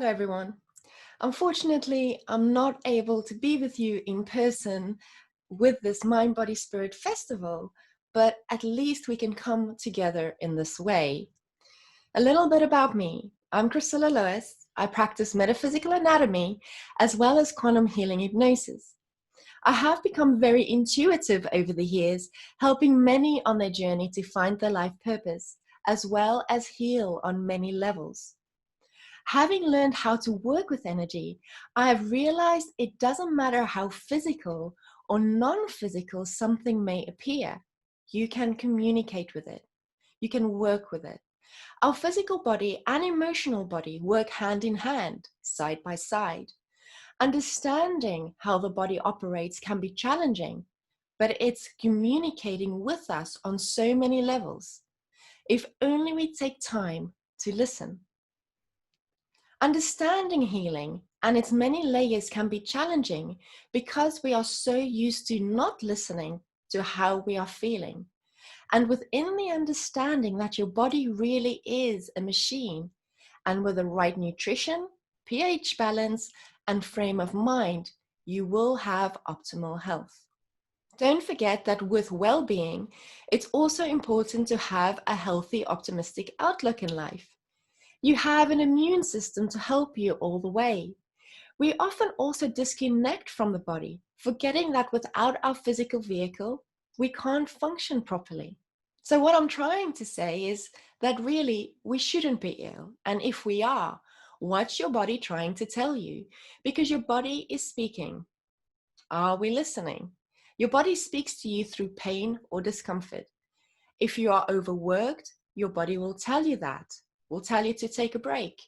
Hello everyone. Unfortunately, I'm not able to be with you in person with this Mind, Body, Spirit festival, but at least we can come together in this way. A little bit about me. I'm Chrysilla Lewis. I practice metaphysical anatomy as well as quantum healing hypnosis. I have become very intuitive over the years, helping many on their journey to find their life purpose, as well as heal on many levels. Having learned how to work with energy, I have realized it doesn't matter how physical or non-physical something may appear. You can communicate with it. You can work with it. Our physical body and emotional body work hand in hand, side by side. Understanding how the body operates can be challenging, but it's communicating with us on so many levels. If only we take time to listen. Understanding healing and its many layers can be challenging because we are so used to not listening to how we are feeling. And within the understanding that your body really is a machine, and with the right nutrition, pH balance, and frame of mind, you will have optimal health. Don't forget that with well-being, it's also important to have a healthy, optimistic outlook in life. You have an immune system to help you all the way. We often also disconnect from the body, forgetting that without our physical vehicle, we can't function properly. So what I'm trying to say is that really we shouldn't be ill. And if we are, what's your body trying to tell you? Because your body is speaking. Are we listening? Your body speaks to you through pain or discomfort. If you are overworked, your body will tell you that. Will tell you to take a break.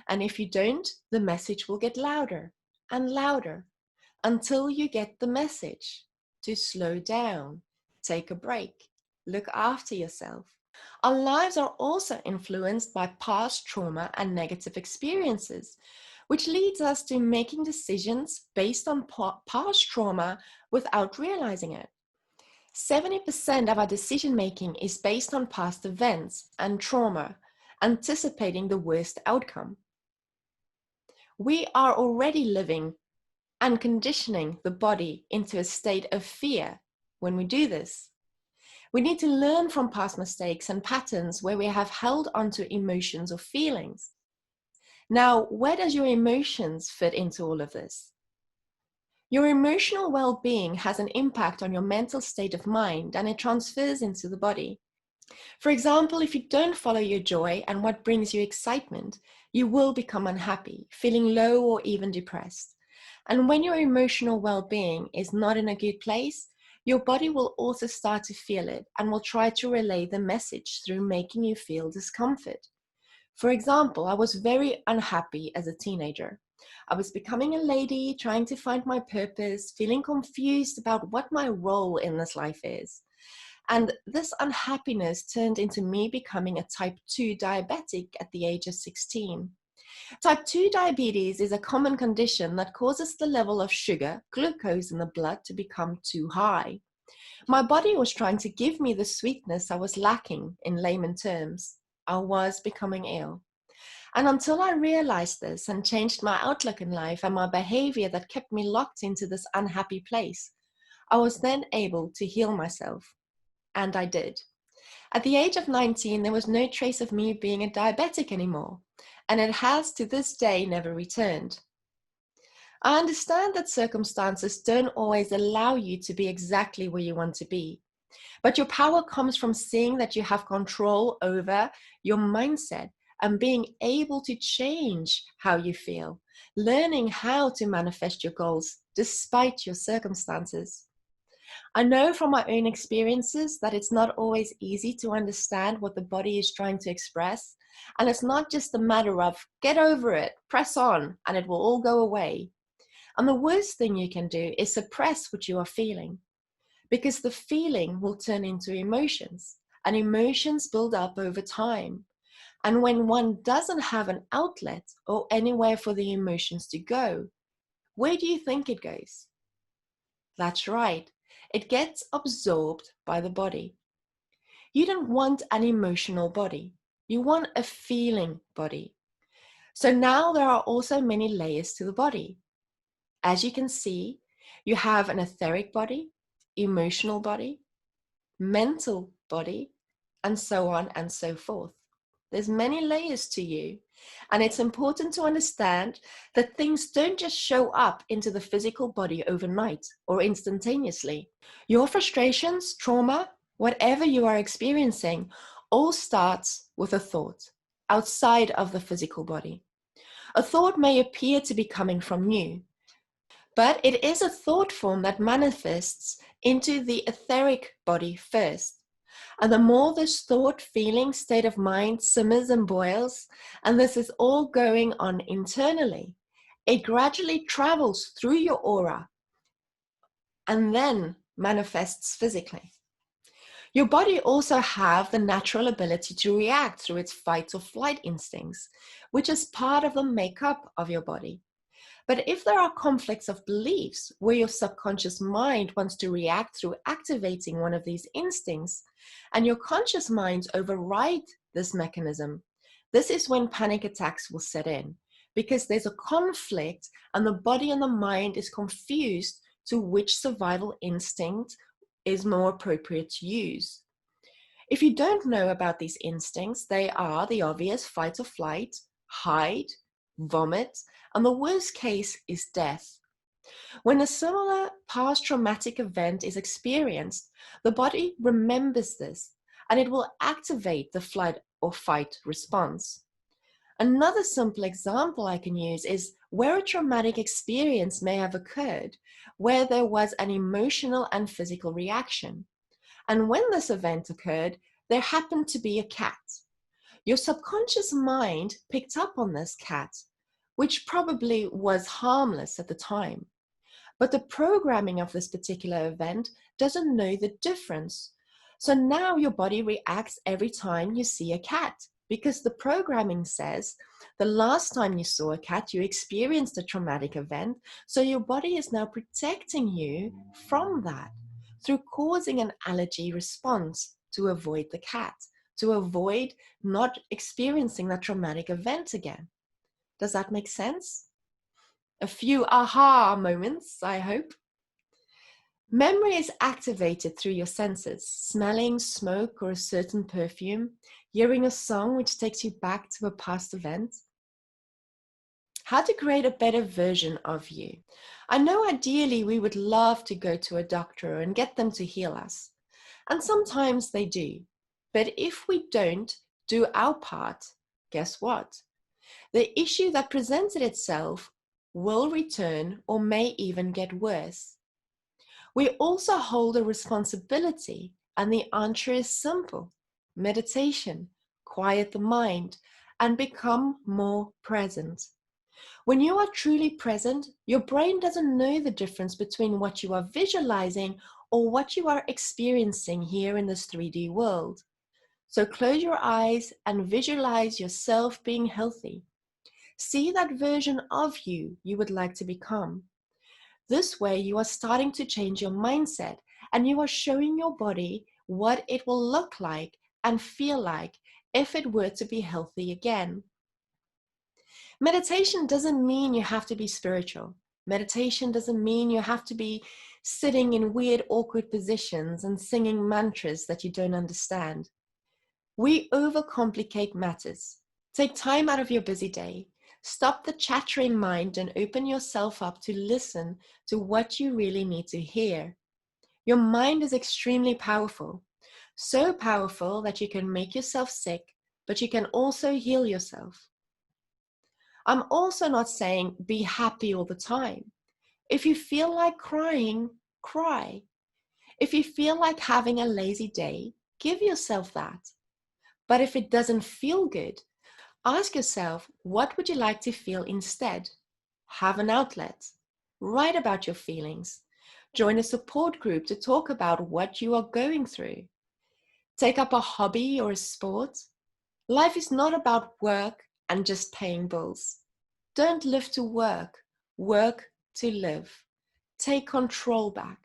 And if you don't, the message will get louder and louder until you get the message to slow down, take a break, look after yourself. Our lives are also influenced by past trauma and negative experiences, which leads us to making decisions based on past trauma without realizing it. 70% of our decision-making is based on past events and trauma, anticipating the worst outcome. We are already living and conditioning the body into a state of fear when we do this. We need to learn from past mistakes and patterns where we have held onto emotions or feelings. Now, where does your emotions fit into all of this? Your emotional well-being has an impact on your mental state of mind, and it transfers into the body. For example, if you don't follow your joy and what brings you excitement, you will become unhappy, feeling low or even depressed. And when your emotional well-being is not in a good place, your body will also start to feel it and will try to relay the message through making you feel discomfort. For example, I was very unhappy as a teenager. I was becoming a lady, trying to find my purpose, feeling confused about what my role in this life is. And this unhappiness turned into me becoming a type 2 diabetic at the age of 16. Type 2 diabetes is a common condition that causes the level of sugar, glucose in the blood to become too high. My body was trying to give me the sweetness I was lacking. In layman terms, I was becoming ill. And until I realized this and changed my outlook in life and my behavior that kept me locked into this unhappy place, I was then able to heal myself. And I did. At the age of 19, there was no trace of me being a diabetic anymore, and it has to this day never returned. I understand that circumstances don't always allow you to be exactly where you want to be, but your power comes from seeing that you have control over your mindset and being able to change how you feel, learning how to manifest your goals despite your circumstances. I know from my own experiences that it's not always easy to understand what the body is trying to express. And it's not just a matter of get over it, press on, and it will all go away. And the worst thing you can do is suppress what you are feeling, because the feeling will turn into emotions, and emotions build up over time. And when one doesn't have an outlet or anywhere for the emotions to go, where do you think it goes? That's right. It gets absorbed by the body. You don't want an emotional body. You want a feeling body. So now there are also many layers to the body. As you can see, you have an etheric body, emotional body, mental body, and so on and so forth. There's many layers to you, and it's important to understand that things don't just show up into the physical body overnight or instantaneously. Your frustrations, trauma, whatever you are experiencing, all starts with a thought outside of the physical body. A thought may appear to be coming from you, but it is a thought form that manifests into the etheric body first. And the more this thought, feeling, state of mind simmers and boils, and this is all going on internally, it gradually travels through your aura and then manifests physically. Your body also has the natural ability to react through its fight or flight instincts, which is part of the makeup of your body. But if there are conflicts of beliefs where your subconscious mind wants to react through activating one of these instincts, and your conscious mind override this mechanism, this is when panic attacks will set in, because there's a conflict and the body and the mind is confused to which survival instinct is more appropriate to use. If you don't know about these instincts, they are the obvious fight or flight, hide, vomit, and the worst case is death. When a similar past traumatic event is experienced, the body remembers this and it will activate the flight or fight response. Another simple example I can use is where a traumatic experience may have occurred, where there was an emotional and physical reaction. And when this event occurred, there happened to be a cat. Your subconscious mind picked up on this cat, which probably was harmless at the time. But the programming of this particular event doesn't know the difference. So now your body reacts every time you see a cat, because the programming says the last time you saw a cat, you experienced a traumatic event. So your body is now protecting you from that through causing an allergy response to avoid the cat, to avoid not experiencing that traumatic event again. Does that make sense? A few aha moments, I hope. Memory is activated through your senses, smelling smoke or a certain perfume, hearing a song which takes you back to a past event. How to create a better version of you. I know ideally we would love to go to a doctor and get them to heal us. And sometimes they do. But if we don't do our part, guess what? The issue that presented itself will return or may even get worse. We also hold a responsibility, and the answer is simple. Meditation, quiet the mind, and become more present. When you are truly present, your brain doesn't know the difference between what you are visualizing or what you are experiencing here in this 3D world. So close your eyes and visualize yourself being healthy. See that version of you would like to become. This way, you are starting to change your mindset and you are showing your body what it will look like and feel like if it were to be healthy again. Meditation doesn't mean you have to be spiritual. Meditation doesn't mean you have to be sitting in weird, awkward positions and singing mantras that you don't understand. We overcomplicate matters. Take time out of your busy day. Stop the chattering mind and open yourself up to listen to what you really need to hear. Your mind is extremely powerful. So powerful that you can make yourself sick, but you can also heal yourself. I'm also not saying be happy all the time. If you feel like crying, cry. If you feel like having a lazy day, give yourself that. But if it doesn't feel good, ask yourself, what would you like to feel instead? Have an outlet. Write about your feelings. Join a support group to talk about what you are going through. Take up a hobby or a sport. Life is not about work and just paying bills. Don't live to work. Work to live. Take control back.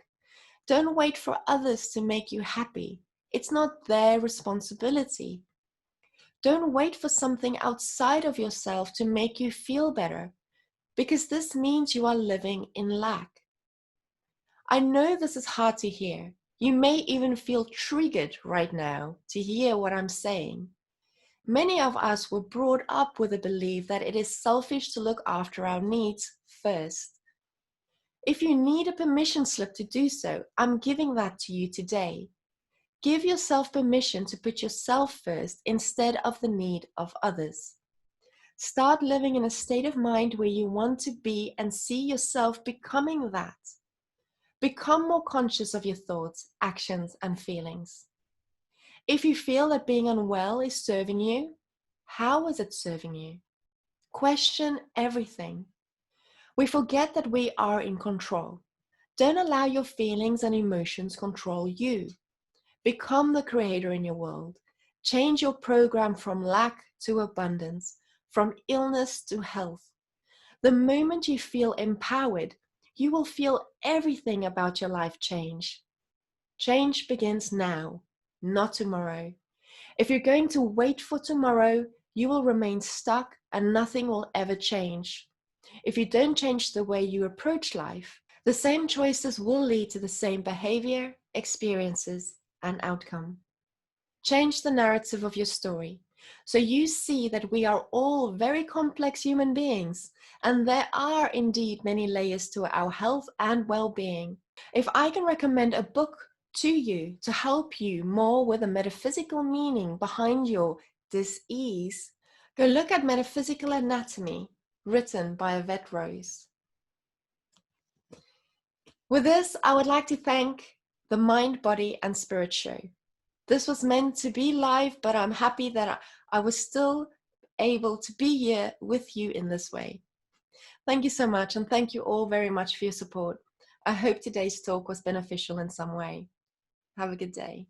Don't wait for others to make you happy. It's not their responsibility. Don't wait for something outside of yourself to make you feel better, because this means you are living in lack. I know this is hard to hear. You may even feel triggered right now to hear what I'm saying. Many of us were brought up with a belief that it is selfish to look after our needs first. If you need a permission slip to do so, I'm giving that to you today. Give yourself permission to put yourself first instead of the need of others. Start living in a state of mind where you want to be and see yourself becoming that. Become more conscious of your thoughts, actions, and feelings. If you feel that being unwell is serving you, how is it serving you? Question everything. We forget that we are in control. Don't allow your feelings and emotions control you. Become the creator in your world. Change your program from lack to abundance, from illness to health. The moment you feel empowered, you will feel everything about your life change. Change begins now, not tomorrow. If you're going to wait for tomorrow, you will remain stuck and nothing will ever change. If you don't change the way you approach life, the same choices will lead to the same behavior, experiences, and outcome. Change the narrative of your story so you see that we are all very complex human beings, and there are indeed many layers to our health and well-being. If I can recommend a book to you to help you more with the metaphysical meaning behind your dis-ease, go look at Metaphysical Anatomy, written by Yvette Rose. With this, I would like to thank the Mind, Body and Spirit Show. This was meant to be live, but I'm happy that I was still able to be here with you in this way. Thank you so much, and thank you all very much for your support. I hope today's talk was beneficial in some way. Have a good day.